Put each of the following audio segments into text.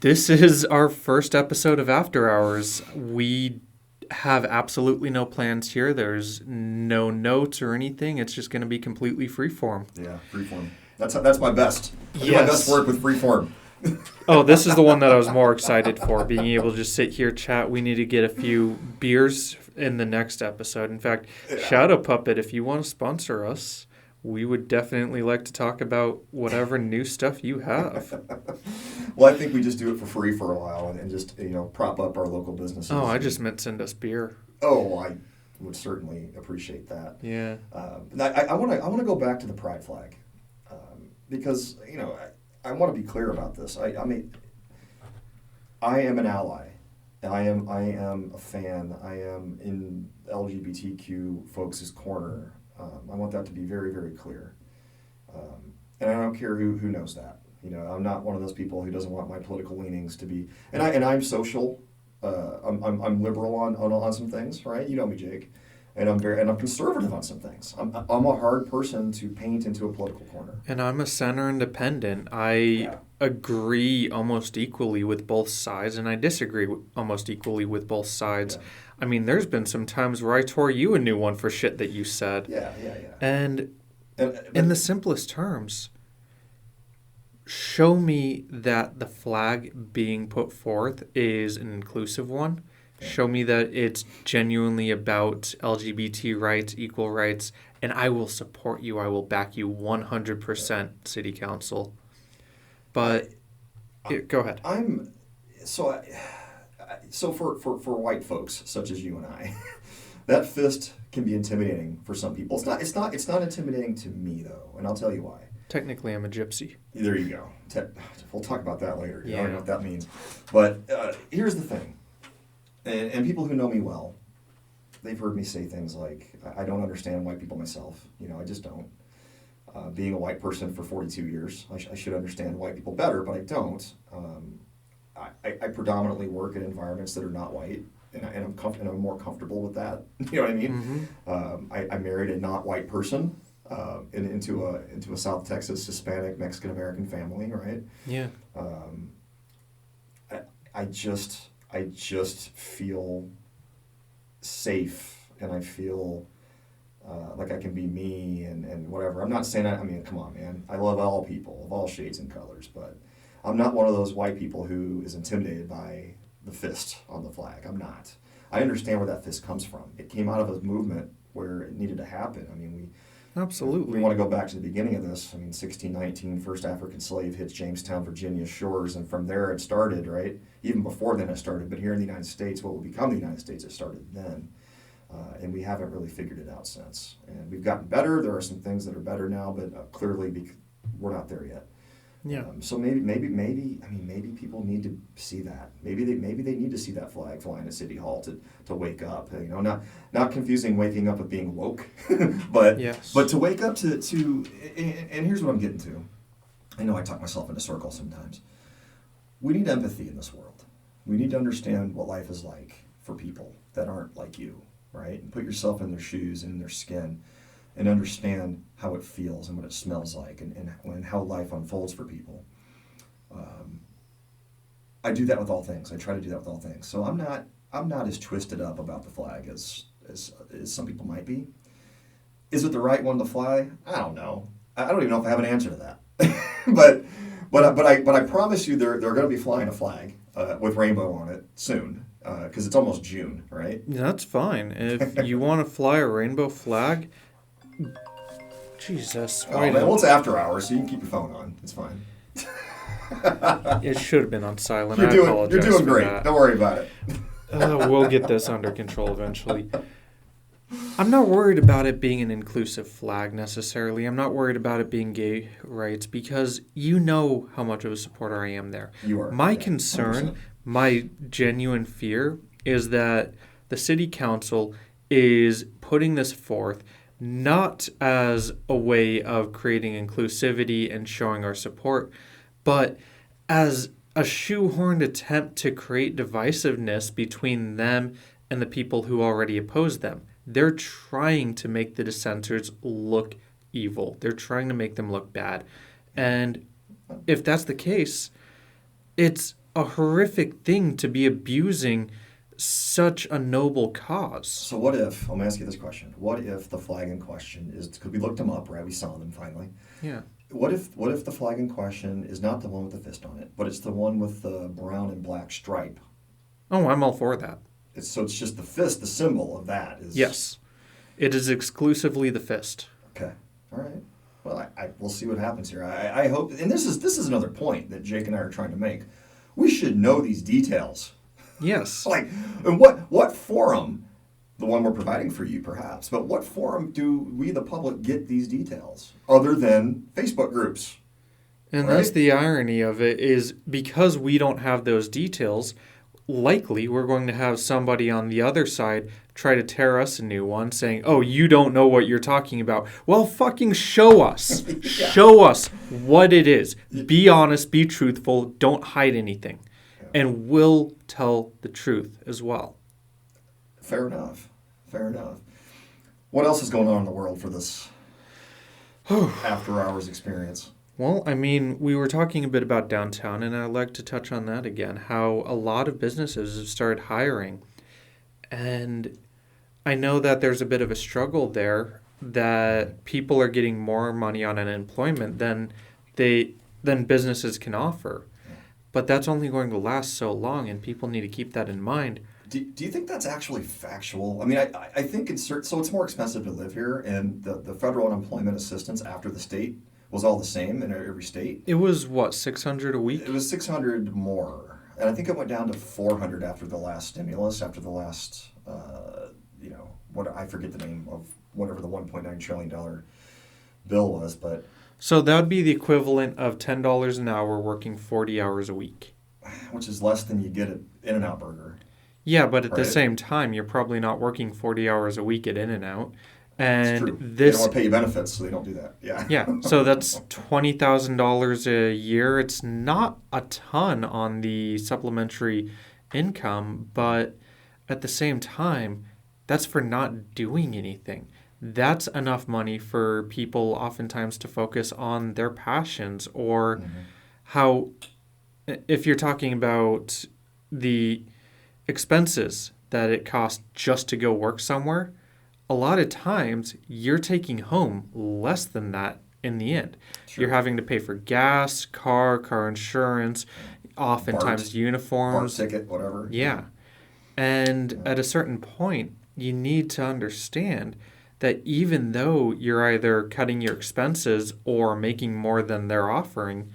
This is our first episode of After Hours. We have absolutely no plans here. There's no notes or anything. It's just going to be completely freeform. Yeah, freeform. That's my best. I do my Yes. best work with freeform. Oh, this is the one that I was more excited for, being able to just sit here, chat. We need to get a few beers in the next episode. In fact, Shadow Puppet, if you want to sponsor us, we would definitely like to talk about whatever new stuff you have. Well, I think we just do it for free for a while and just, prop up our local businesses. Oh, I just meant send us beer. Oh, I would certainly appreciate that. Yeah. I want to go back to the pride flag because, I want to be clear about this. I am an ally. I am a fan. I am in LGBTQ folks' corner. I want that to be very, very clear. And I don't care who knows that. I'm not one of those people who doesn't want my political leanings to be. And I'm social. I'm liberal on some things, right? You know me, Jake. And I'm conservative on some things. I'm a hard person to paint into a political corner. And I'm a center independent. I agree almost equally with both sides, and I disagree almost equally with both sides. Yeah. I mean, there's been some times where I tore you a new one for shit that you said. Yeah. And in the simplest terms, show me that the flag being put forth is an inclusive one. Yeah. Show me that it's genuinely about LGBT rights, equal rights, and I will support you. I will back you 100%, City Council. But go ahead. So for white folks such as you and I, that fist can be intimidating for some people. It's not intimidating to me though, and I'll tell you why. Technically, I'm a gypsy. There you go. We'll talk about that later. Yeah. I don't know what that means. But here's the thing, and people who know me well, they've heard me say things like, I don't understand white people myself. I just don't. Being a white person for 42 years, I should understand white people better, but I don't. I predominantly work in environments that are not white, and I'm more comfortable with that. You know what I mean? Mm-hmm. I married a not white person into a South Texas Hispanic Mexican American family, right? Yeah. I just feel safe, and I feel like I can be me and whatever. I'm not saying come on, man. I love all people of all shades and colors, but I'm not one of those white people who is intimidated by the fist on the flag. I'm not. I understand where that fist comes from. It came out of a movement where it needed to happen. Absolutely. We want to go back to the beginning of this. 1619, first African slave hits Jamestown, Virginia shores, and from there it started, right? Even before then it started, but here in the United States, what will become the United States, it started then. And we haven't really figured it out since. And we've gotten better. There are some things that are better now, but clearly we're not there yet. Yeah. So maybe people need to see that. Maybe they need to see that flag flying at City Hall to wake up. Not confusing waking up with being woke, but yes. But to wake up to and here's what I'm getting to. I know I talk myself into circles sometimes. We need empathy in this world. We need to understand what life is like for people that aren't like you, right? And put yourself in their shoes and in their skin, and understand how it feels and what it smells like and how life unfolds for people. I do that with all things. I try to do that with all things. So I'm not as twisted up about the flag as some people might be. Is it the right one to fly? I don't know. I don't even know if I have an answer to that. but I promise you they're going to be flying a flag with rainbow on it soon. Because it's almost June, right? That's fine. If you want to fly a rainbow flag, Jesus. Oh, man, well, it's after hours, so you can keep your phone on. It's fine. It should have been on silent. You're doing great. That. Don't worry about it. We'll get this under control eventually. I'm not worried about it being an inclusive flag necessarily. I'm not worried about it being gay rights because you know how much of a supporter I am there. You are. My concern, 100%. My genuine fear is that the city council is putting this forth not as a way of creating inclusivity and showing our support, but as a shoehorned attempt to create divisiveness between them and the people who already oppose them. They're trying to make the dissenters look evil. They're trying to make them look bad. And if that's the case, it's a horrific thing to be abusing such a noble cause. So what if, I'm going to ask you this question. What if the flag in question is, because we looked them up, right? We saw them finally. Yeah. What if the flag in question is not the one with the fist on it, but it's the one with the brown and black stripe? Oh, I'm all for that. So it's just the fist, the symbol of that is... Yes. It is exclusively the fist. Okay. All right. Well, we'll see what happens here. I hope, and this is another point that Jake and I are trying to make. We should know these details. Yes. Like, and what forum, the one we're providing for you perhaps, but what forum do we, the public, get these details other than Facebook groups? And right? that's the irony of it, is because we don't have those details, likely we're going to have somebody on the other side try to tear us a new one saying, oh, you don't know what you're talking about. Well, fucking show us. Yeah. Show us what it is. Be honest, be truthful, don't hide anything. Yeah. And we'll tell the truth as well. Fair enough. Fair enough. What else is going on in the world for this after hours experience? Well, I mean, we were talking a bit about downtown, and I'd like to touch on that again, how a lot of businesses have started hiring. And I know that there's a bit of a struggle there, that people are getting more money on unemployment than businesses can offer. But that's only going to last so long, and people need to keep that in mind. Do you think that's actually factual? I mean, I think so it's more expensive to live here, and the federal unemployment assistance after the state was all the same in every state. It was, what, $600 a week? It was $600 more. And I think it went down to $400 after the last stimulus, after the last, I forget the name of whatever the $1.9 trillion bill was. But so that would be the equivalent of $10 an hour working 40 hours a week. Which is less than you get at In-N-Out Burger. Yeah, but at the same time, you're probably not working 40 hours a week at In-N-Out. And they don't want to pay you benefits, so they don't do that. Yeah. Yeah. So that's $20,000 a year. It's not a ton on the supplementary income, but at the same time, that's for not doing anything. That's enough money for people oftentimes to focus on their passions or how, if you're talking about the expenses that it costs just to go work somewhere, a lot of times you're taking home less than that in the end. Sure. You're having to pay for gas, car insurance, oftentimes uniforms. BART ticket, whatever. Yeah. And at a certain point, you need to understand that even though you're either cutting your expenses or making more than they're offering,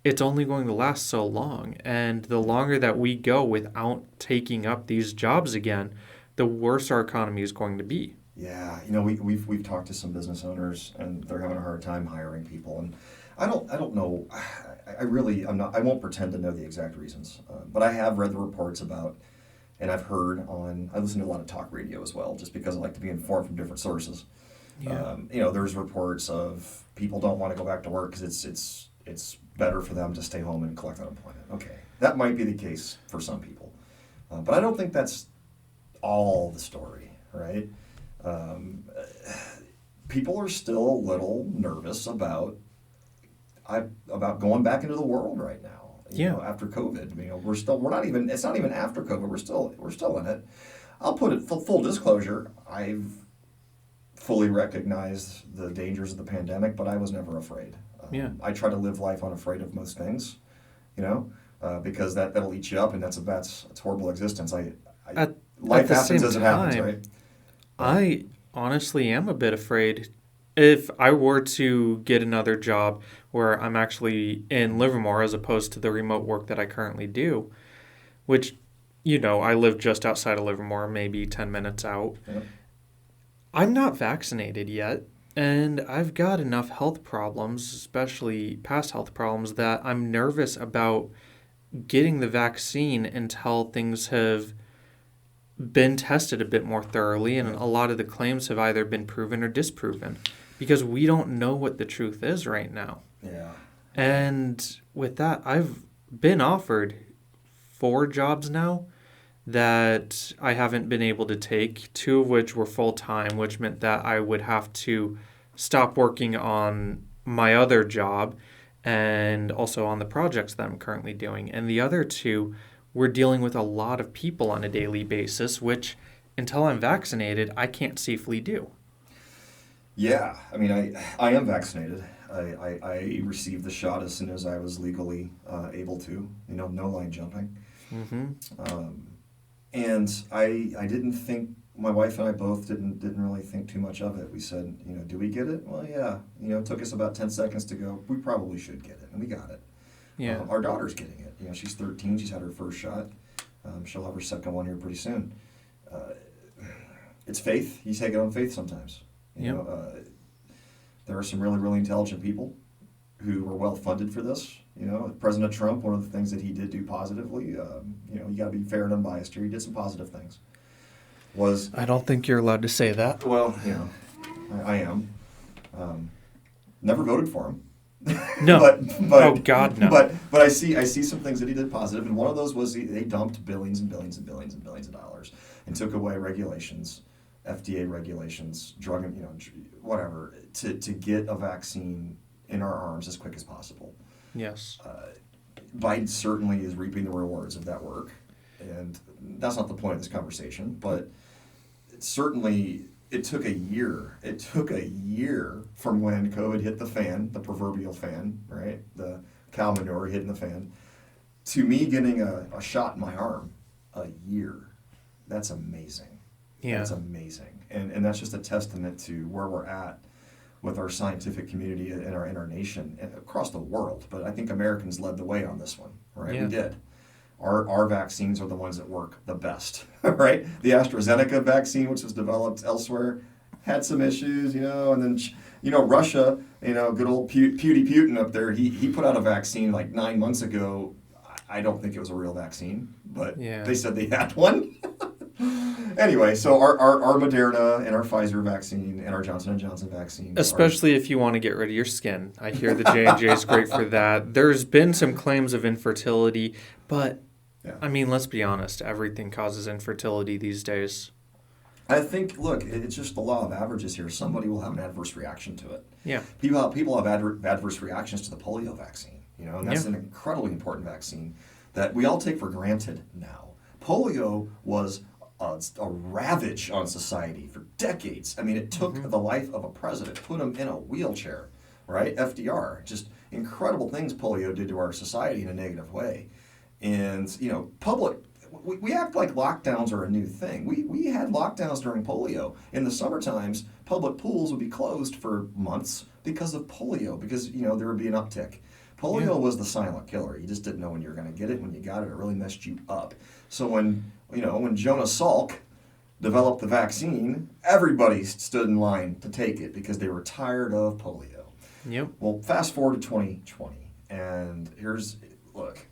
it's only going to last so long. And the longer that we go without taking up these jobs again, the worse our economy is going to be. Yeah, we've talked to some business owners, and they're having a hard time hiring people, and I don't know. I won't pretend to know the exact reasons, but I have read the reports about, and I've heard I listen to a lot of talk radio as well, just because I like to be informed from different sources. Yeah. There's reports of people don't want to go back to work because it's better for them to stay home and collect unemployment. Okay, that might be the case for some people, but I don't think that's all the story, right? People are still a little nervous about going back into the world right now. After COVID, we're not even. It's not even after COVID. We're still in it. I'll put it full disclosure. I've fully recognized the dangers of the pandemic, but I was never afraid. I try to live life unafraid of most things, because that'll eat you up, and that's a horrible existence. Life happens as it happens, right? I honestly am a bit afraid. If I were to get another job where I'm actually in Livermore as opposed to the remote work that I currently do, which, I live just outside of Livermore, maybe 10 minutes out. Yeah. I'm not vaccinated yet, and I've got enough health problems, especially past health problems, that I'm nervous about getting the vaccine until things have been tested a bit more thoroughly, and a lot of the claims have either been proven or disproven, because we don't know what the truth is right now. Yeah. And with that, I've been offered 4 jobs now that I haven't been able to take, 2 of which were full-time, which meant that I would have to stop working on my other job and also on the projects that I'm currently doing. And the other two, we're dealing with a lot of people on a daily basis, which until I'm vaccinated, I can't safely do. Yeah, I mean, I am vaccinated. I received the shot as soon as I was legally able to. No line jumping. And I didn't think, my wife and I both didn't really think too much of it. We said, do we get it? Well, yeah. It took us about 10 seconds to go, we probably should get it, and we got it. Yeah. Our daughter's getting it. She's 13. She's had her first shot. She'll have her second one here pretty soon. It's faith. You take it on faith sometimes. There are some really, really intelligent people who were well funded for this. President Trump, one of the things that he did do positively, you got to be fair and unbiased here. He did some positive things. I don't think you're allowed to say that. Well, I am. Never voted for him. No. but oh God, no. But I see some things that he did positive, and one of those was they dumped billions and billions and billions and billions of dollars and took away regulations, FDA regulations, drug, whatever, to get a vaccine in our arms as quick as possible. Yes. Biden certainly is reaping the rewards of that work, and that's not the point of this conversation, but it took a year. It took a year from when COVID hit the fan, the proverbial fan, right? The cow manure hitting the fan, to me getting a shot in my arm. A year. That's amazing. Yeah. That's amazing. And that's just a testament to where we're at with our scientific community in our nation and across the world. But I think Americans led the way on this one, right? Yeah. We did. Our vaccines are the ones that work the best, right? The AstraZeneca vaccine, which was developed elsewhere, had some issues, and then, Russia, good old Putin up there, he put out a vaccine like 9 months ago. I don't think it was a real vaccine, but They said they had one. Anyway, so our Moderna and our Pfizer vaccine and our Johnson & Johnson vaccine. Especially if you want to get rid of your skin. I hear the J&J is great for that. There's been some claims of infertility, but, I mean, let's be honest. Everything causes infertility these days. I think, look, it's just the law of averages here. Somebody will have an adverse reaction to it. Yeah. People have adverse reactions to the polio vaccine, and that's an incredibly important vaccine that we all take for granted now. Polio was a ravage on society for decades. I mean, it took the life of a president, put him in a wheelchair, right? FDR. Just incredible things polio did to our society in a negative way. And, we act like lockdowns are a new thing. We had lockdowns during polio. In the summer times, public pools would be closed for months because of polio, because, there would be an uptick. Polio was the silent killer. You just didn't know when you were going to get it. When you got it, it really messed you up. So when Jonas Salk developed the vaccine, everybody stood in line to take it because they were tired of polio. Yep. Well, fast forward to 2020, and look,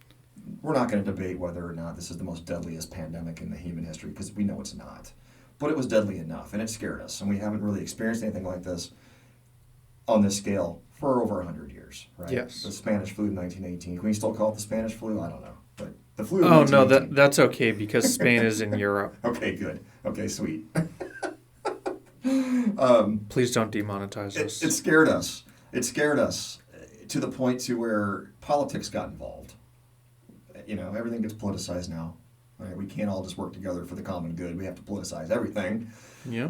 we're not going to debate whether or not this is the most deadliest pandemic in the human history, because we know it's not. But it was deadly enough, and it scared us, and we haven't really experienced anything like this on this scale for over 100 years, right? Yes. The Spanish flu in 1918. Can we still call it the Spanish flu? I don't know. But the flu. Oh, no, that's okay, because Spain is in Europe. Okay, good. Okay, sweet. Please don't demonetize us. It scared us. It scared us to the point to where politics got involved. Everything gets politicized now. Right? We can't all just work together for the common good. We have to politicize everything. Yeah.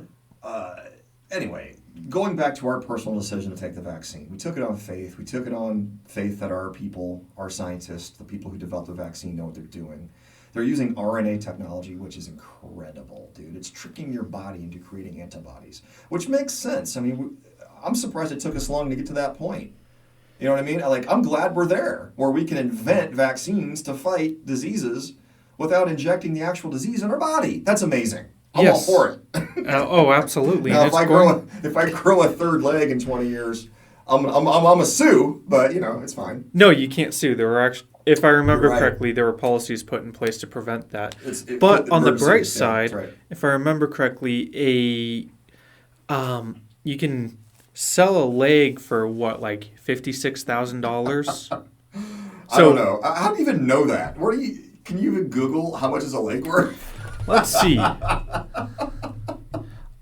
Anyway, going back to our personal decision to take the vaccine, we took it on faith. We took it on faith that our people, our scientists, the people who developed the vaccine know what they're doing. They're using RNA technology, which is incredible, dude. It's tricking your body into creating antibodies, which makes sense. I mean, I'm surprised it took us long to get to that point. You know what I mean? I'm glad we're there, where we can invent vaccines to fight diseases without injecting the actual disease in our body. That's amazing. I'm all for it. Absolutely. Now, if I grow a third leg in 20 years, I'm a sue, but it's fine. No, you can't sue. There were if I remember correctly, there were policies put in place to prevent that. But on the bright side, if I remember correctly, you can sell a leg for what, like $56,000? I don't know. How do you even know that? Can you even Google how much is a leg worth? Let's see.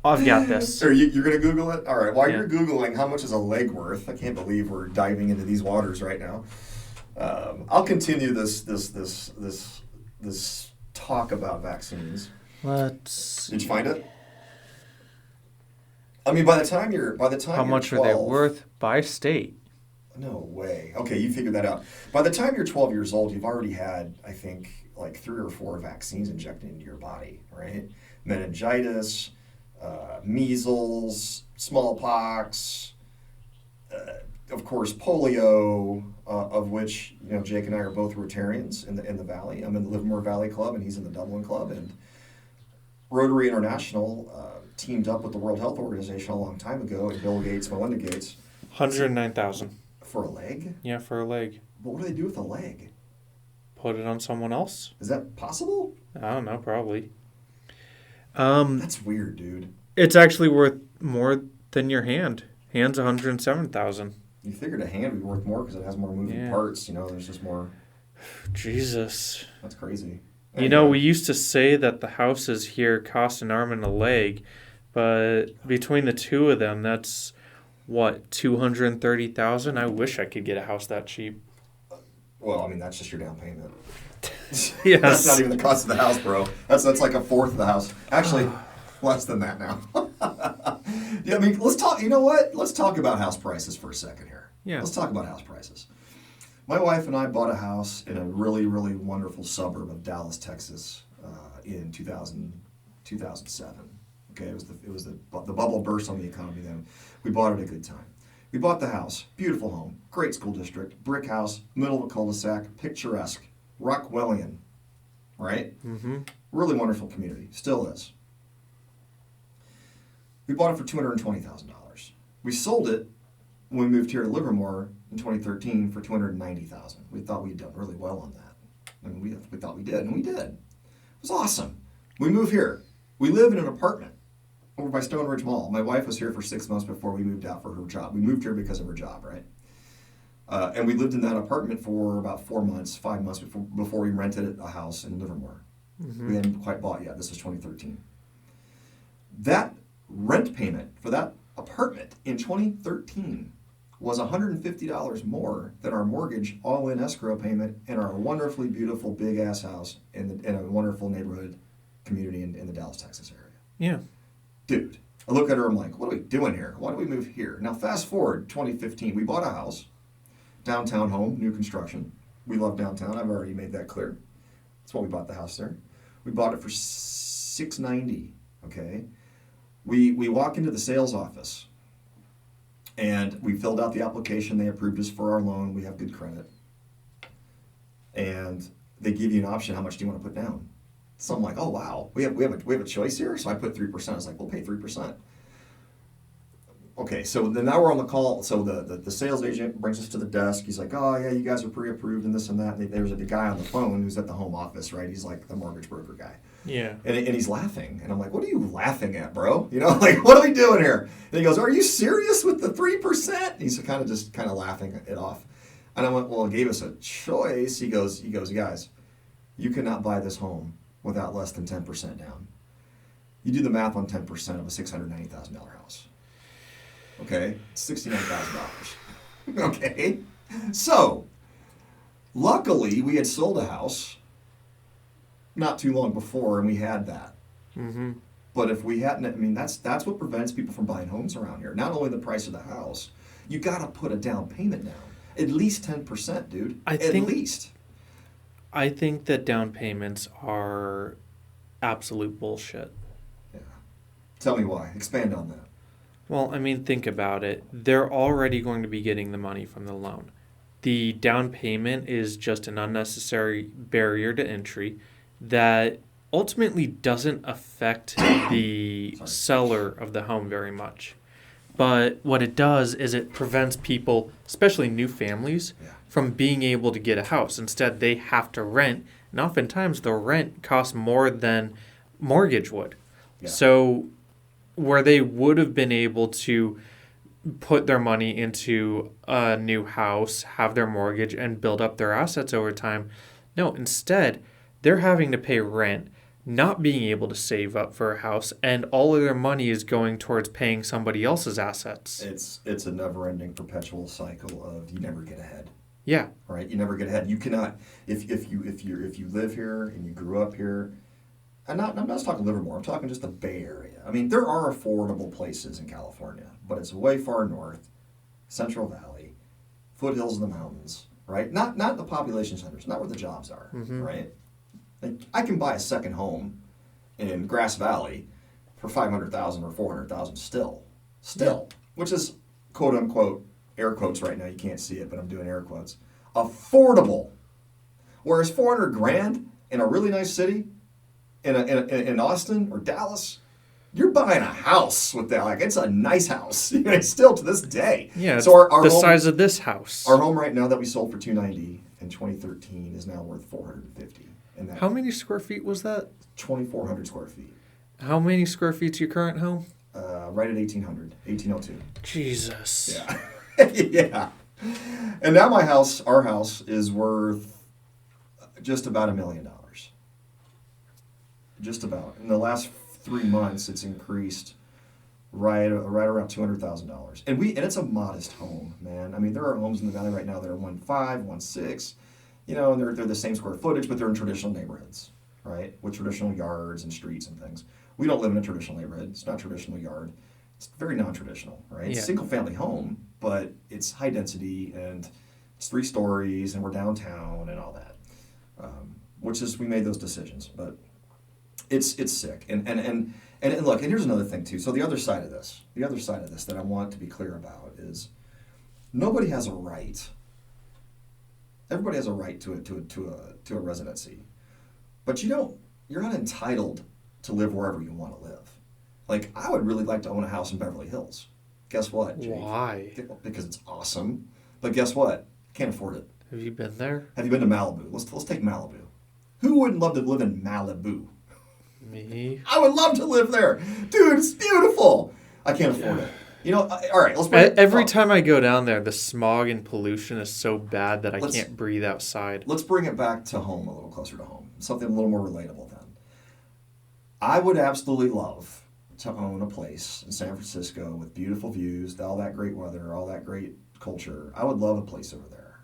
I've got this. You're going to Google it? All right. While Yeah. you're Googling how much is a leg worth, I can't believe we're diving into these waters right now. I'll continue this talk about vaccines. Let's. Did you find it? I mean, by the time How much are they worth by state? No way. Okay, you figured that out. By the time you're 12 years old, you've already had, I think, like 3 or 4 vaccines injected into your body, right? Meningitis, measles, smallpox, of course, polio, of which, Jake and I are both Rotarians in the Valley. I'm in the Livermore Valley Club, and he's in the Dublin Club, and Rotary International teamed up with the World Health Organization a long time ago, and Bill Gates, Melinda Gates. 109,000. For a leg? Yeah, for a leg. But what do they do with a leg? Put it on someone else? Is that possible? I don't know, probably. That's weird, dude. It's actually worth more than your hand. Hand's 107,000. You figured a hand would be worth more because it has more moving parts. There's just more. Jesus. That's crazy. We used to say that the houses here cost an arm and a leg, but between the two of them, that's, what, 230,000? I wish I could get a house that cheap. Well, I mean, that's just your down payment. Yes. That's not even the cost of the house, bro. That's like a fourth of the house. Actually, less than that now. Yeah, I mean, let's talk. You know what? Let's talk about house prices for a second here. Yeah. Let's talk about house prices. My wife and I bought a house in a really, really wonderful suburb of Dallas, Texas, in 2007. Okay, it was the bubble burst on the economy then. We bought it at a good time. We bought the house, beautiful home, great school district, brick house, middle of a cul-de-sac, picturesque, Rockwellian, right? Mm-hmm. Really wonderful community, still is. We bought it for $220,000. We sold it when we moved here to Livermore in 2013 for $290,000. We thought we'd done really well on that. I mean, we thought we did, and we did. It was awesome. We moved here. We live in an apartment over by Stone Ridge Mall. My wife was here for 6 months before we moved out for her job. We moved here because of her job, right? And we lived in that apartment for about 4 months, 5 months before we rented a house in Livermore. Mm-hmm. We hadn't quite bought yet. This was 2013. That rent payment for that apartment in 2013 was $150 more than our mortgage all-in escrow payment in our wonderfully beautiful big-ass house in a wonderful neighborhood community in the Dallas, Texas area. Yeah. Dude, I look at her, I'm like, what are we doing here? Why do we move here? Now, fast forward 2015, we bought a house, downtown home, new construction. We love downtown. I've already made that clear. That's why we bought the house there. We bought it for $690, okay? We walk into the sales office, and we filled out the application. They approved us for our loan. We have good credit. And they give you an option, how much do you want to put down? So I'm like, oh, wow, we have a choice here? So I put 3%. I was like, we'll pay 3%. Okay, so then now we're on the call. So the sales agent brings us to the desk. He's like, oh, yeah, you guys are pre-approved and this and that. And there's a guy on the phone who's at the home office, right? He's like the mortgage broker guy. Yeah. And he's laughing. And I'm like, what are you laughing at, bro? Like, what are we doing here? And he goes, are you serious with the 3%? He's kind of laughing it off. And I went, well, it gave us a choice. He goes, guys, you cannot buy this home without less than 10% down. You do the math on 10% of a $690,000 house. Okay? It's $69,000. Okay? So, luckily, we had sold a house not too long before, and we had that. Mm-hmm. But if we hadn't, I mean, that's what prevents people from buying homes around here. Not only the price of the house, you got to put a down payment down. At least 10%, dude. At least. I think that down payments are absolute bullshit. Yeah. Tell me why. Expand on that. Well, I mean, think about it. They're already going to be getting the money from the loan. The down payment is just an unnecessary barrier to entry that ultimately doesn't affect the seller of the home very much. But what it does is it prevents people, especially new families, from being able to get a house. Instead, they have to rent, and oftentimes the rent costs more than mortgage would. Yeah. So where they would have been able to put their money into a new house, have their mortgage, and build up their assets over time, no, instead, they're having to pay rent, not being able to save up for a house, and all of their money is going towards paying somebody else's assets. It's a never-ending perpetual cycle of you never get ahead. Yeah. Right? You never get ahead. You cannot if you live here and you grew up here. I'm not just talking Livermore. I'm talking just the Bay Area. I mean, there are affordable places in California, but it's way far north, Central Valley, foothills of the mountains, right? Not the population centers, not where the jobs are, right? Like, I can buy a second home in Grass Valley for $500,000 or $400,000 still, which is quote unquote air quotes right now. You can't see it, but I'm doing air quotes. Affordable. Whereas 400 grand in a really nice city, in Austin or Dallas, you're buying a house with that. Like, it's a nice house, still to this day. Yeah, so our the home, size of this house. Our home right now that we sold for $290 in 2013 is now worth $450. And How many square feet was that? 2,400 square feet. How many square feet's your current home? Right at 1802. Jesus. Yeah. Yeah. And now our house is worth just about $1 million. Just about. In the last 3 months, it's increased right around $200,000. And it's a modest home, man. I mean, there are homes in the valley right now that are 1.5, 1.6, and they're the same square footage, but they're in traditional neighborhoods, right? With traditional yards and streets and things. We don't live in a traditional neighborhood. It's not a traditional yard. It's very non-traditional, right? It's a single-family home, but it's high density, and it's 3 stories, and we're downtown and all that. We made those decisions, but it's sick. And look, and here's another thing too. So the other side of this that I want to be clear about is nobody has a right. Everybody has a right to a residency, but you're not entitled to live wherever you want to live. Like, I would really like to own a house in Beverly Hills. Guess what, Jake? Why? Because it's awesome. But guess what? Can't afford it. Have you been there? Have you been to Malibu? Let's take Malibu. Who wouldn't love to live in Malibu? Me. I would love to live there. Dude, it's beautiful. I can't afford it. All right, let's bring Every time I go down there, the smog and pollution is so bad that I can't breathe outside. Let's bring it back to home, a little closer to home. Something a little more relatable then. I would absolutely love to own a place in San Francisco with beautiful views, all that great weather, all that great culture. I would love a place over there.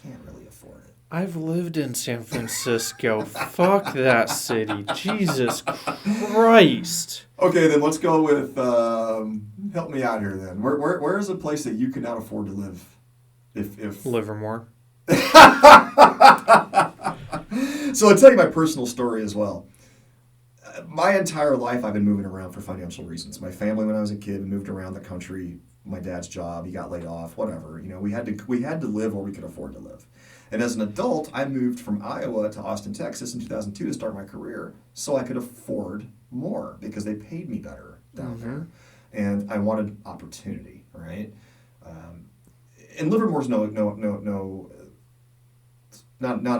Can't really afford it. I've lived in San Francisco. Fuck that city. Jesus Christ. Okay, then let's go with, help me out here then. Where is a place that you cannot afford to live? If Livermore. So I'll tell you my personal story as well. My entire life I've been moving around for financial reasons. My family, when I was a kid, moved around the country. My dad's job, he got laid off, whatever. We had to live where we could afford to live. And as an adult, I moved from Iowa to Austin, Texas in 2002 to start my career so I could afford more because they paid me better down there. And I wanted opportunity, right? And Livermore's not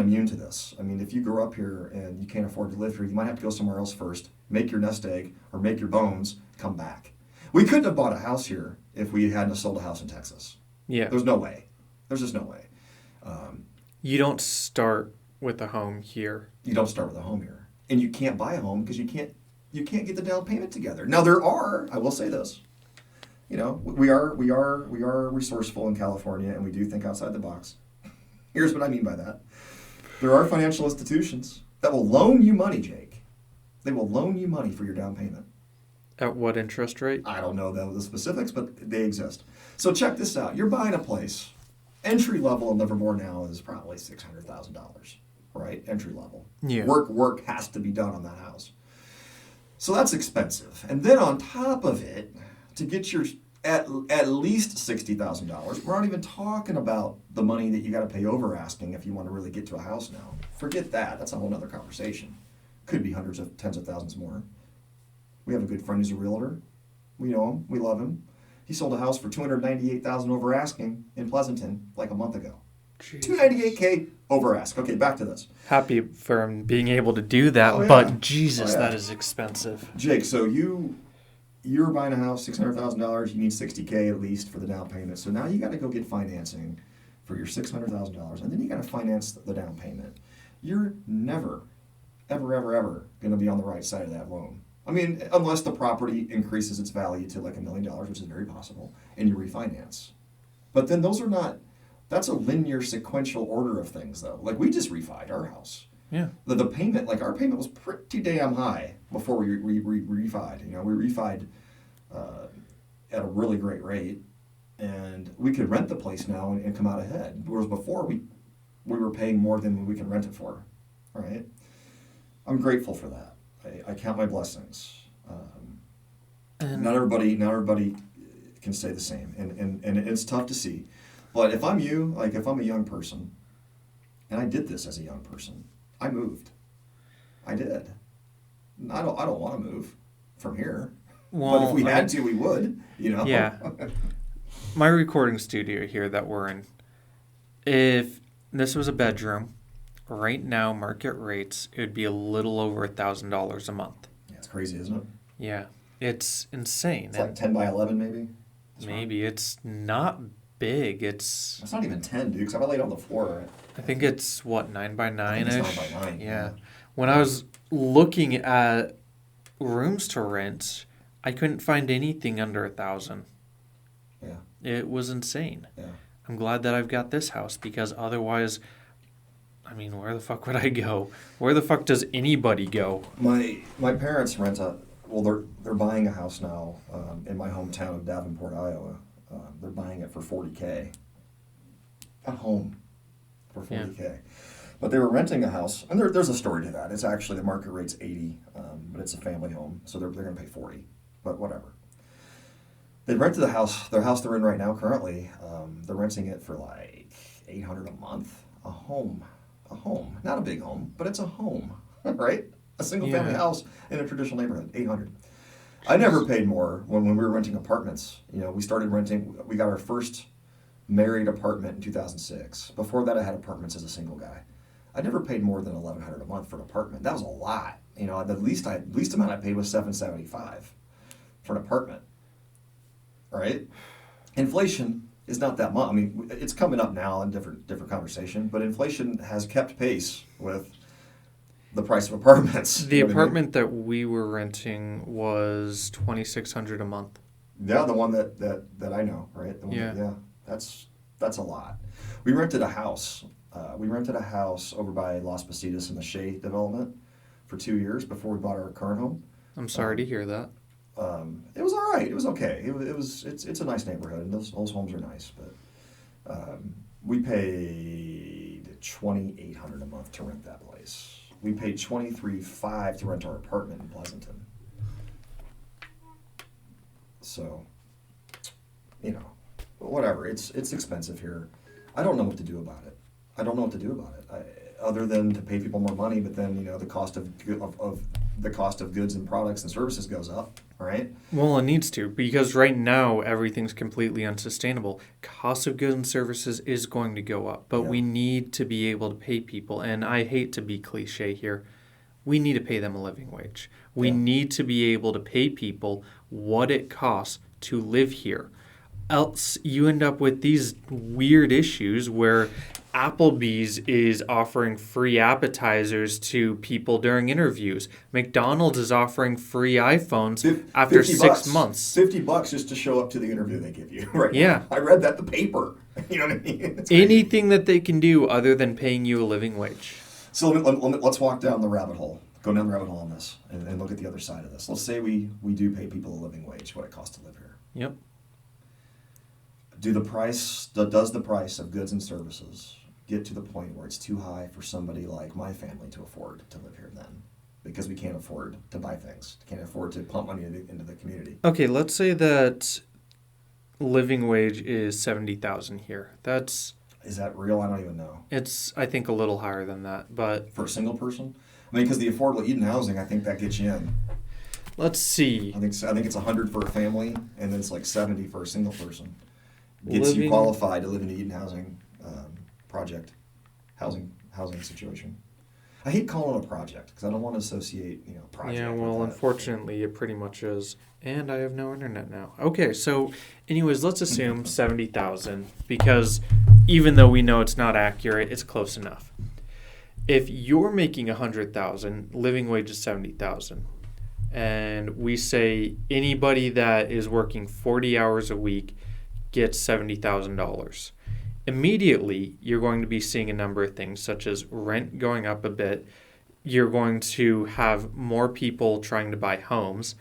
immune to this. I mean, if you grew up here and you can't afford to live here, you might have to go somewhere else first, make your nest egg or make your bones, come back. We couldn't have bought a house here if we hadn't sold a house in Texas. Yeah. There's no way. There's just no way. You don't start with a home here. You don't start with a home here. And you can't buy a home because you can't get the down payment together. Now I will say this. We are resourceful in California, and we do think outside the box. Here's what I mean by that. There are financial institutions that will loan you money, Jake. They will loan you money for your down payment. At what interest rate? I don't know the specifics, but they exist. So check this out. You're buying a place. Entry level in Livermore now is probably $600,000, right? Entry level. Yeah. Work has to be done on that house. So that's expensive. And then on top of it, to get your at least $60,000, we're not even talking about the money that you got to pay over asking if you want to really get to a house now. Forget that. That's a whole other conversation. Could be tens of thousands more. We have a good friend who's a realtor. We know him. We love him. He sold a house for $298,000 over asking in Pleasanton like a month ago. $298K over ask. Okay, back to this. Happy for him being able to do that, but Jesus, that is expensive. Jake, so you're buying a house, $600,000. You need $60K at least for the down payment. So now you got to go get financing for your $600,000, and then you got to finance the down payment. You're never, ever going to be on the right side of that loan. I mean, unless the property increases its value to like $1 million, which is very possible, and you refinance. But then that's a linear sequential order of things, though. Like, we just refied our house. Yeah. The payment, like, our payment was pretty damn high before we refied. You know, we refied at a really great rate, and we could rent the place now and come out ahead. Whereas before, we were paying more than we can rent it for, right? I'm grateful for that. I count my blessings. Not everybody can say the same, and it's tough to see. But if I'm you, like if I'm a young person, and I did this as a young person, I moved. I did. I don't want to move from here. Well, but if we had to, we would. You know. Yeah. My recording studio here that we're in, if this was a bedroom, right now market rates, it would be a little over $1,000 a month. Yeah, it's crazy, isn't it? Yeah, it's insane. It's like 10 by 11, maybe. Maybe it's not big. It's not even 10, dude. Because I laid on the floor. I think it's 9 by 9-ish. I think it's 9 by 9. Yeah. When I was looking at rooms to rent, I couldn't find anything under $1,000. Yeah. It was insane. Yeah. I'm glad that I've got this house because otherwise, I mean, where the fuck would I go? Where the fuck does anybody go? My parents they're buying a house now in my hometown of Davenport, Iowa. They're buying it for $40K. A home for $40K. Yeah. But they were renting a house, and there's a story to that. It's actually the market rate's $80, but it's a family home, so they're going to pay $40. But whatever. They rented their house they're in right now currently. They're renting it for like $800 a month. A home, not a big home, but it's a home, right? A single family house in a traditional neighborhood, $800. I never paid more when we were renting apartments. You know, we got our first married apartment in 2006. Before that, I had apartments as a single guy. I never paid more than $1,100 a month for an apartment. That was a lot. You know, the least amount I paid was $775 for an apartment. Right? Inflation is not that much. I mean, it's coming up now in different conversation, but inflation has kept pace with the price of apartments. The apartment that we were renting was $2,600 a month. Yeah, the one that I know, right? The one that's a lot. We rented a house. Over by Las Positas in the Shea development for 2 years before we bought our current home. I'm sorry to hear that. It was all right. It was okay. It's a nice neighborhood, and those homes are nice. But we paid $2,800 a month to rent that place. We paid $23,500 to rent our apartment in Pleasanton. So, you know, whatever. It's expensive here. I don't know what to do about it. Other than to pay people more money, but then, you know, the cost of goods and products and services goes up, right? Well, it needs to, because right now everything's completely unsustainable. Cost of goods and services is going to go up, but we need to be able to pay people, and I hate to be cliche here, we need to pay them a living wage. We need to be able to pay people what it costs to live here. Else you end up with these weird issues where Applebee's is offering free appetizers to people during interviews. McDonald's is offering free iPhones after 6 months. $50 just to show up to the interview they give you, right? Yeah. I read that in the paper. You know what I mean? Anything that they can do other than paying you a living wage. So let's walk down the rabbit hole. Go down the rabbit hole on this and look at the other side of this. Let's say we do pay people a living wage, what it costs to live here. Yep. Does the price of goods and services get to the point where it's too high for somebody like my family to afford to live here then? Because we can't afford to buy things, can't afford to pump money into the community. Okay, let's say that living wage is $70,000 here. Is that real? I don't even know. It's, I think, a little higher than that, but for a single person. I mean, because the affordable Eden housing, I think that gets you in. Let's see. I think it's 100 for a family, and then it's like 70 for a single person. Gets you qualified to live in the Eden housing project, housing situation. I hate calling it a project because I don't want to associate, project. Yeah, well, unfortunately, it pretty much is. And I have no internet now. Okay, so, anyways, let's assume 70,000 because even though we know it's not accurate, it's close enough. if you're making 100,000, living wage is 70,000, and we say anybody that is working 40 hours a week gets $70,000. Immediately, you're going to be seeing a number of things, such as rent going up a bit. You're going to have more people trying to buy homes,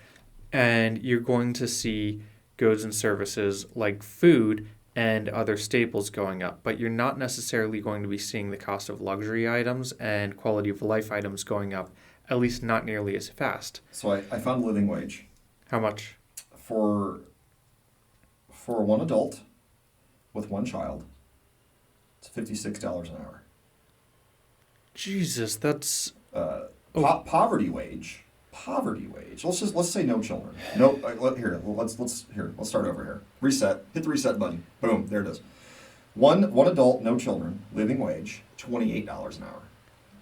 and you're going to see goods and services like food and other staples going up. But you're not necessarily going to be seeing the cost of luxury items and quality of life items going up, at least not nearly as fast. So I found living wage. How much? For one adult with one child, it's $56 an hour. Jesus, that's... Poverty wage. Let's say no children. No. Let's start over here. Reset. Hit the reset button. Boom. There it is. One adult, no children. Living wage, $28 an hour.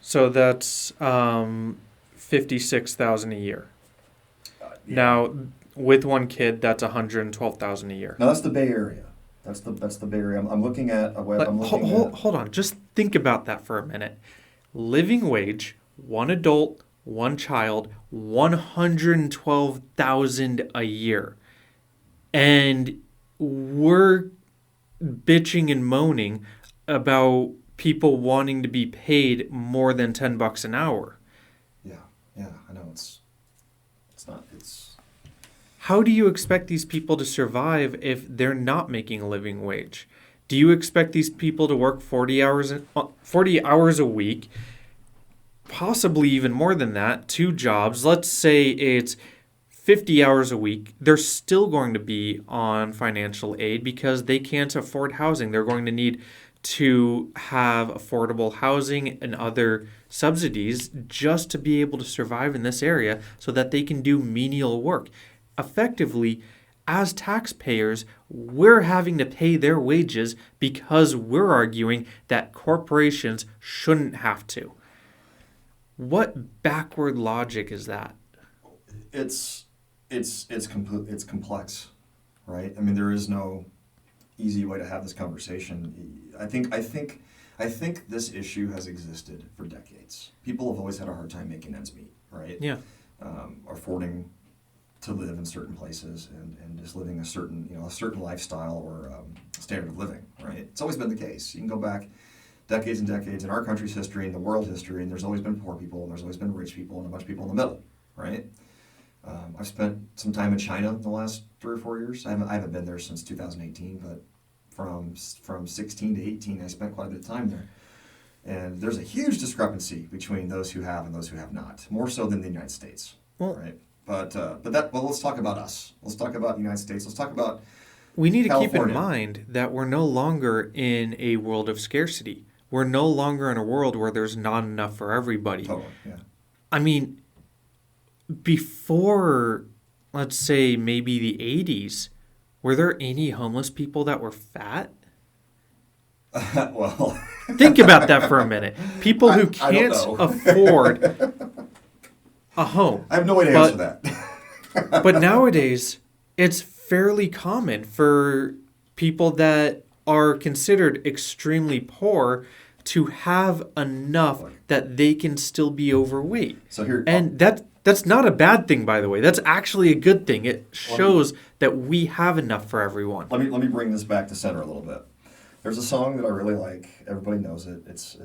So that's $56,000 a year. Yeah. Now, with one kid, that's $112,000 a year. Now that's the Bay Area. That's the Bay Area. I'm looking at a web. Hold on. Just think about that for a minute. Living wage, one adult, one child, $112,000 a year. And we're bitching and moaning about people wanting to be paid more than $10 an hour. Yeah, I know it's not. How do you expect these people to survive if they're not making a living wage? Do you expect these people to work 40 hours a week, possibly even more than that, 2 jobs? Let's say it's 50 hours a week. They're still going to be on financial aid because they can't afford housing. They're going to need to have affordable housing and other subsidies just to be able to survive in this area so that they can do menial work. Effectively, as taxpayers, we're having to pay their wages because we're arguing that corporations shouldn't have to. What backward logic is that? It's complex, right? I mean, there is no easy way to have this conversation. I think this issue has existed for decades. People have always had a hard time making ends meet, right? Yeah. Affording to live in certain places and just living a certain lifestyle or standard of living, right? It's always been the case. You can go back decades and decades in our country's history and the world history, and there's always been poor people and there's always been rich people and a bunch of people in the middle, right? I've spent some time in China in the last 3 or 4 years. I haven't been there since 2018, but from 16 to 18, I spent quite a bit of time there. And there's a huge discrepancy between those who have and those who have not, more so than the United States, right? But let's talk about us. Let's talk about the United States. Let's talk about We need to California. keep in mind that we're no longer in a world of scarcity. We're no longer in a world where there's not enough for everybody. Totally, yeah. I mean, before, let's say, maybe the 80s, were there any homeless people that were fat? Well... Think about that for a minute. People who can't afford a home. I have no way to answer that. But nowadays, it's fairly common for people that are considered extremely poor to have enough that they can still be overweight. And that's not a bad thing, by the way. That's actually a good thing. It shows that we have enough for everyone. Let me bring this back to center a little bit. There's a song that I really like. Everybody knows it. It's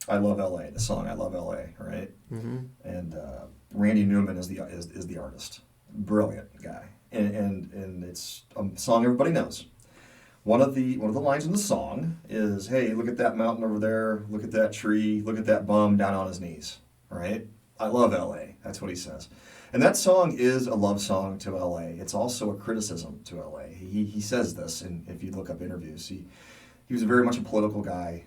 I Love L.A. The song I Love L.A. Right? Mm-hmm. And Randy Newman is the artist. Brilliant guy. And it's a song everybody knows. One of the lines in the song is, "Hey, look at that mountain over there. Look at that tree. Look at that bum down on his knees." Right? I love L.A. That's what he says. And that song is a love song to L.A. It's also a criticism to L.A. He says this, and if you look up interviews, he was very much a political guy.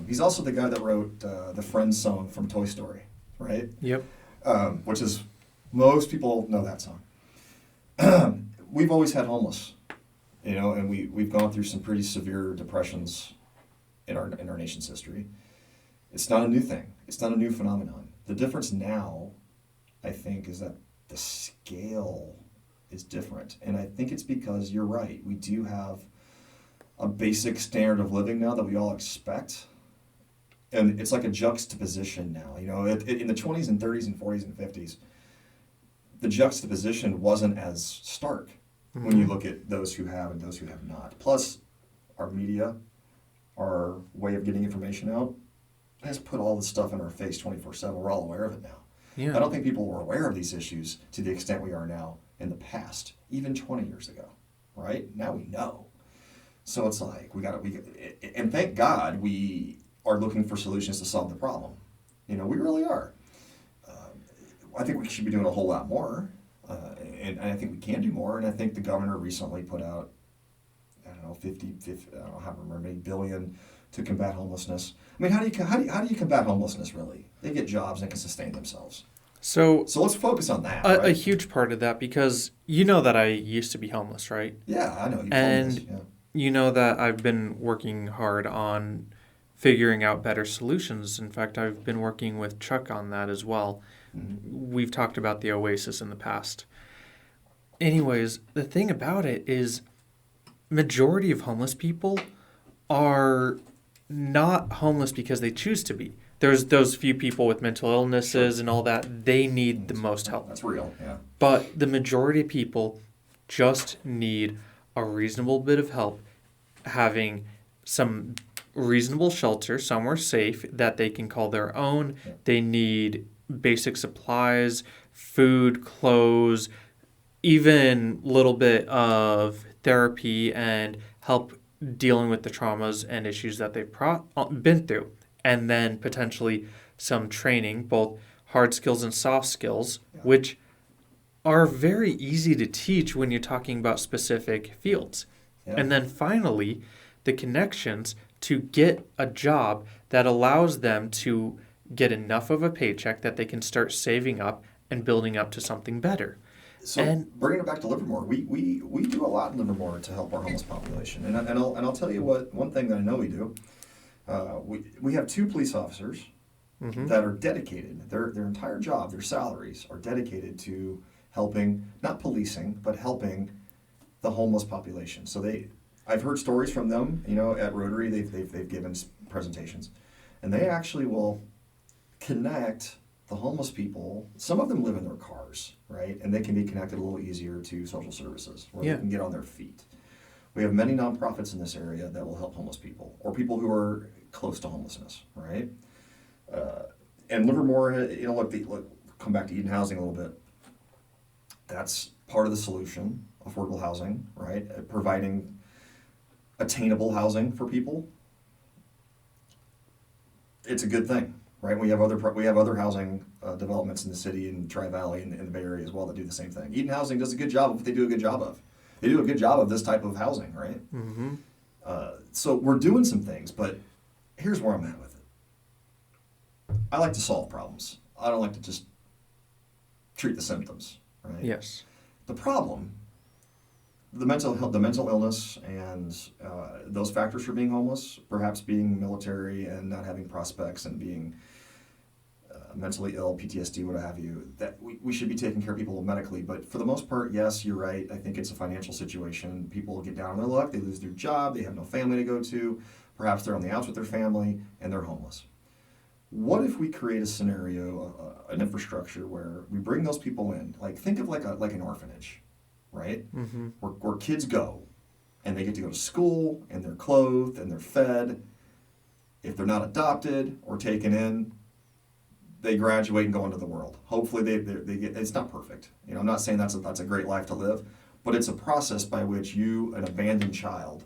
He's also the guy that wrote the Friends song from Toy Story, right? Yep. Which is, most people know that song. We've always had homeless, and we've gone through some pretty severe depressions in our nation's history. It's not a new thing. It's not a new phenomenon. The difference now, I think, is that the scale is different. And I think it's because you're right. We do have a basic standard of living now that we all expect. And it's like a juxtaposition now. You know, in the 20s and 30s and 40s and 50s, the juxtaposition wasn't as stark when you look at those who have and those who have not. Plus, our media, our way of getting information out, has put all this stuff in our face 24/7. We're all aware of it now. Yeah. I don't think people were aware of these issues to the extent we are now in the past, even 20 years ago, right? Now we know. So it's like, and thank God we are looking for solutions to solve the problem. You know, we really are. I think we should be doing a whole lot more, and I think we can do more, and I think the governor recently put out, I don't know, 50 I don't know how many billion to combat homelessness. I mean, how do you combat homelessness, really? They get jobs and can sustain themselves. So let's focus on that. A huge part of that, because you know that I used to be homeless, right? Yeah, I know. You and told us, yeah. You know that I've been working hard on figuring out better solutions. In fact, I've been working with Chuck on that as well. Mm-hmm. We've talked about the Oasis in the past. Anyways, the thing about it is majority of homeless people are not homeless because they choose to be. There's those few people with mental illnesses and all that. They need the most help. That's real, yeah. But the majority of people just need a reasonable bit of help, having some reasonable shelter, somewhere safe that they can call their own. Yeah. They need basic supplies, food, clothes, even a little bit of therapy and help dealing with the traumas and issues that they've been through. And then potentially some training, both hard skills and soft skills, which are very easy to teach when you're talking about specific fields. Yeah. And then finally, the connections to get a job that allows them to get enough of a paycheck that they can start saving up and building up to something better. So bringing it back to Livermore, we do a lot in Livermore to help our homeless population. And I'll tell you one thing that I know we do. We have 2 police officers that are dedicated. Their entire job, their salaries are dedicated to helping, not policing, but helping the homeless population. So I've heard stories from them. You know, at Rotary, they've given presentations, and they actually will connect the homeless people. Some of them live in their cars, right, and they can be connected a little easier to social services where they can get on their feet. We have many nonprofits in this area that will help homeless people or people who are close to homelessness, right? And Livermore, you know, look, come back to Eden Housing a little bit. That's part of the solution, affordable housing, right? Providing attainable housing for people. It's a good thing, right? We have other housing developments in the city and Tri-Valley and in the Bay Area as well that do the same thing. Eden Housing does a good job of what they do a good job of. They do a good job of this type of housing, right? Mm-hmm. So we're doing some things, but here's where I'm at with it. I like to solve problems. I don't like to just treat the symptoms, right? Yes. The problem, the mental illness and those factors for being homeless, perhaps being military and not having prospects and being mentally ill, PTSD, what have you, that we should be taking care of people medically. But for the most part, yes, you're right. I think it's a financial situation. People get down on their luck. They lose their job. They have no family to go to. Perhaps they're on the outs with their family and they're homeless. What if we create a scenario, an infrastructure where we bring those people in? Like, think of like an orphanage, right? Mm-hmm. Where kids go and they get to go to school and they're clothed and they're fed. If they're not adopted or taken in, they graduate and go into the world. Hopefully they get, it's not perfect. You know, I'm not saying that's a great life to live, but it's a process by which an abandoned child,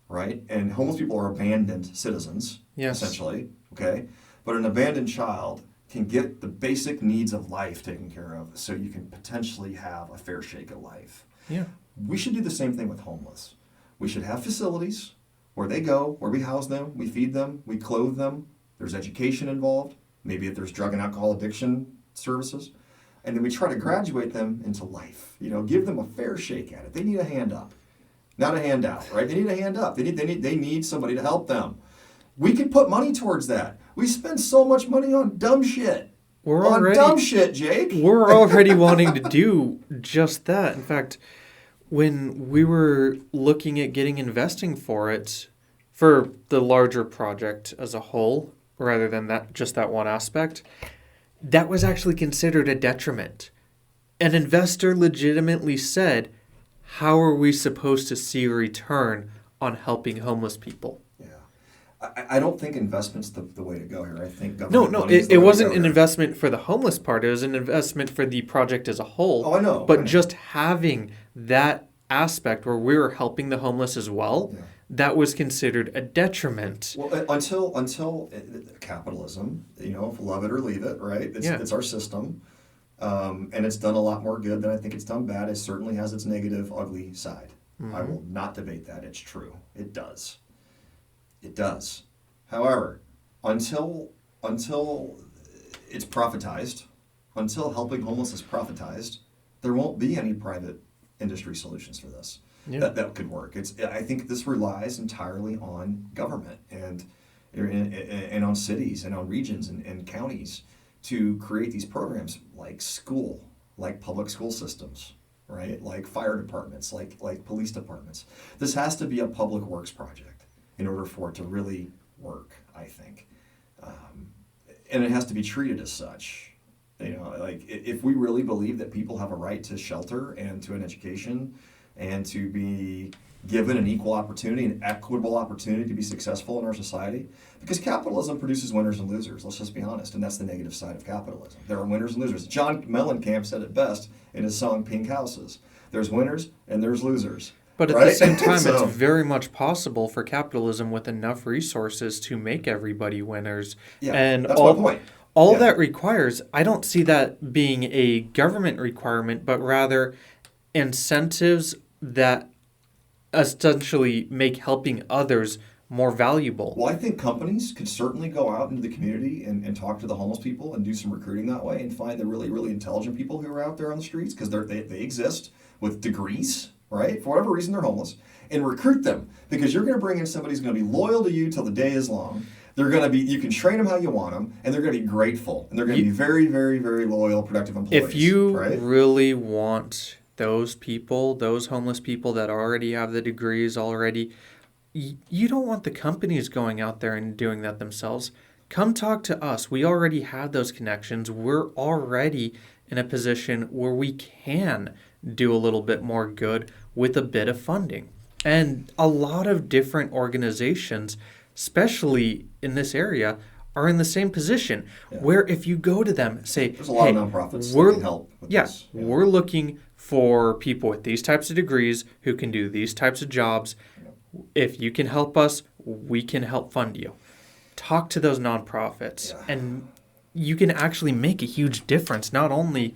right? And homeless people are abandoned citizens, essentially, okay? But an abandoned child can get the basic needs of life taken care of so you can potentially have a fair shake at life. Yeah. We should do the same thing with homeless. We should have facilities where they go, where we house them, we feed them, we clothe them. There's education involved. Maybe if there's drug and alcohol addiction services. And then we try to graduate them into life. You know, give them a fair shake at it. They need a hand up, not a handout, right? They need a hand up. They need somebody to help them. We can put money towards that. We spend so much money on dumb shit. Dumb shit, Jake. We're already wanting to do just that. In fact, when we were looking at investing for it, for the larger project as a whole, rather than that one aspect, that was actually considered a detriment. An investor legitimately said, how are we supposed to see a return on helping homeless people? Yeah. I don't think investment's the way to go here. I think government No, money is the it way to wasn't go an here. investment for the homeless part. It was an investment for the project as a whole. Oh, I know. But just having that aspect where we were helping the homeless as well, Yeah. that was considered a detriment. Well, until capitalism, love it or leave it, right? It's our system, and it's done a lot more good than I think it's done bad. It certainly has its negative, ugly side. Mm-hmm. I will not debate that. It's true. It does. It does. However, until it's profitized, until helping homeless is profitized, there won't be any private industry solutions for this. Yeah. That could work. I think this relies entirely on government and on cities and on regions and counties to create these programs like school, like public school systems, right? Like fire departments, like police departments. This has to be a public works project in order for it to really work, I think. And it has to be treated as such. Like if we really believe that people have a right to shelter and to an education and to be given an equal opportunity, an equitable opportunity to be successful in our society, because capitalism produces winners and losers, let's just be honest, and that's the negative side of capitalism. There are winners and losers. John Mellencamp said it best in his song Pink Houses. There's winners and there's losers. But at right? the same time, So, it's very much possible for capitalism with enough resources to make everybody winners. yeah, And that's my point. All Yeah. that requires, I don't see that being a government requirement, but rather incentives that essentially make helping others more valuable. Well, I think companies could certainly go out into the community and talk to the homeless people and do some recruiting that way and find the really, really intelligent people who are out there on the streets because they exist with degrees, right? For whatever reason, they're homeless. And recruit them because you're going to bring in somebody who's going to be loyal to you till the day is long. They're going to be, you can train them how you want them, and they're going to be grateful. And they're going to be very, very, very loyal, productive employees. If you right? really want those people, those homeless people that already have the degrees already, you don't want the companies going out there and doing that themselves. Come talk to us. We already have those connections. We're already in a position where we can do a little bit more good with a bit of funding. And a lot of different organizations, especially in this area, are in the same position where if you go to them, say, there's a lot hey, of nonprofits that can help with this. Yeah. We're looking for people with these types of degrees who can do these types of jobs. If you can help us, we can help fund you. Talk to those nonprofits, and you can actually make a huge difference. Not only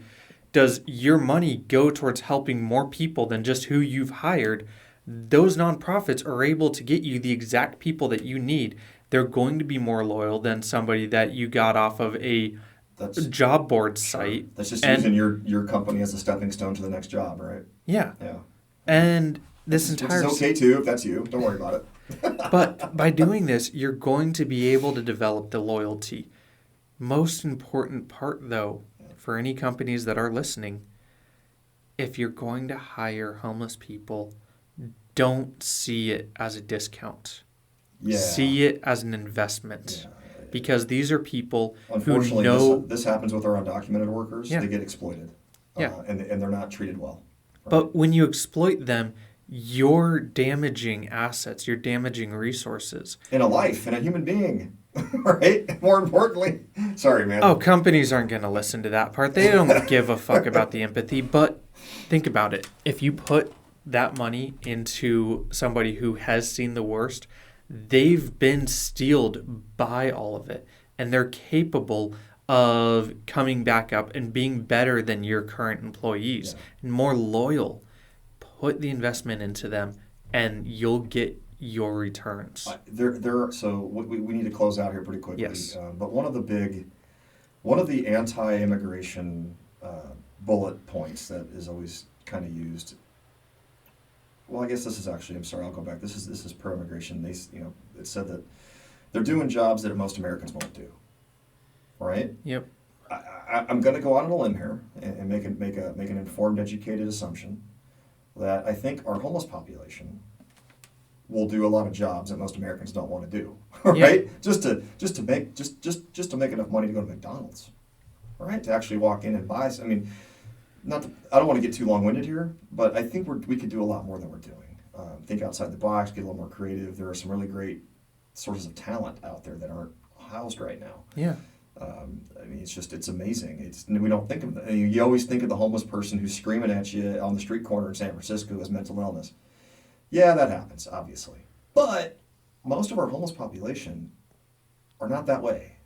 does your money go towards helping more people than just who you've hired, those nonprofits are able to get you the exact people that you need. They're going to be more loyal than somebody that you got off of a job board site. That's just using your company as a stepping stone to the next job, right? Yeah. Yeah. And Which is okay too if that's you. Don't worry about it. But by doing this, you're going to be able to develop the loyalty. Most important part, though, for any companies that are listening, if you're going to hire homeless people, don't see it as a discount. Yeah. See it as an investment. Yeah. Because these are people Unfortunately, who know... this happens with our undocumented workers. Yeah. They get exploited. Yeah. And they're not treated well. Right? But when you exploit them, you're damaging assets. You're damaging resources. In a life, in a human being. Right? More importantly. Sorry, man. Oh, companies aren't going to listen to that part. They don't give a fuck about the empathy. But think about it. If you put that money into somebody who has seen the worst, they've been steeled by all of it. And they're capable of coming back up and being better than your current employees and more loyal. Put the investment into them and you'll get your returns. So we need to close out here pretty quickly. Yes. But one of the anti-immigration bullet points that is always kind of used. Well, I guess this is actually. I'm sorry. I'll go back. This is pro-immigration. It said that they're doing jobs that most Americans won't do. Right. Yep. I'm going to go out on a limb here and make an informed, educated assumption that I think our homeless population will do a lot of jobs that most Americans don't want to do, right? Yeah. Just to make enough money to go to McDonald's, right? To actually walk in and buy. I mean, I don't want to get too long-winded here, but I think we could do a lot more than we're doing. Think outside the box, get a little more creative. There are some really great sources of talent out there that aren't housed right now. Yeah. I mean, it's amazing. We don't think of you always think of the homeless person who's screaming at you on the street corner in San Francisco as mental illness. Yeah, that happens, obviously. But most of our homeless population are not that way,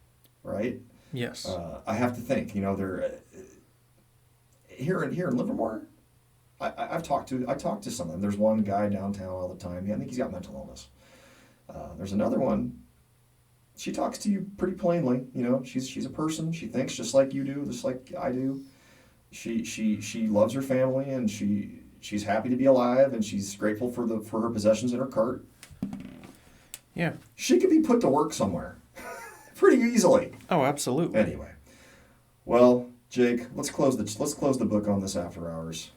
right? Yes. I have to think, they're here in Livermore. I talked to some of them. There's one guy downtown all the time. Yeah, I think he's got mental illness. There's another one. She talks to you pretty plainly. She's a person. She thinks just like you do, just like I do. She loves her family, and she's happy to be alive, and she's grateful for her possessions in her cart. Yeah. She could be put to work somewhere pretty easily. Oh, absolutely. Anyway, well, Jake, let's close the book on this after hours.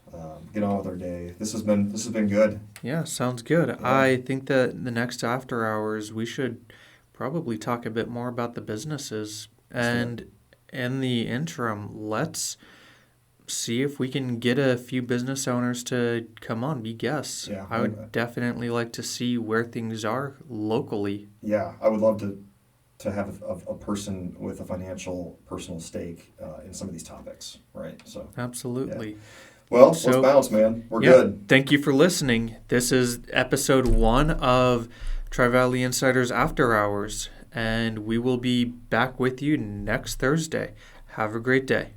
Get on with our day. This has been good. Yeah, sounds good. Yeah. I think that the next after hours we should probably talk a bit more about the businesses, and in the interim, let's see if we can get a few business owners to come on, be guests. Yeah, I would definitely like to see where things are locally. Yeah, I would love to have a person with a personal stake in some of these topics, right? So absolutely. Yeah. Well, let's bounce, man. We're good. Thank you for listening. This is episode 1 of Tri-Valley Insiders After Hours, and we will be back with you next Thursday. Have a great day.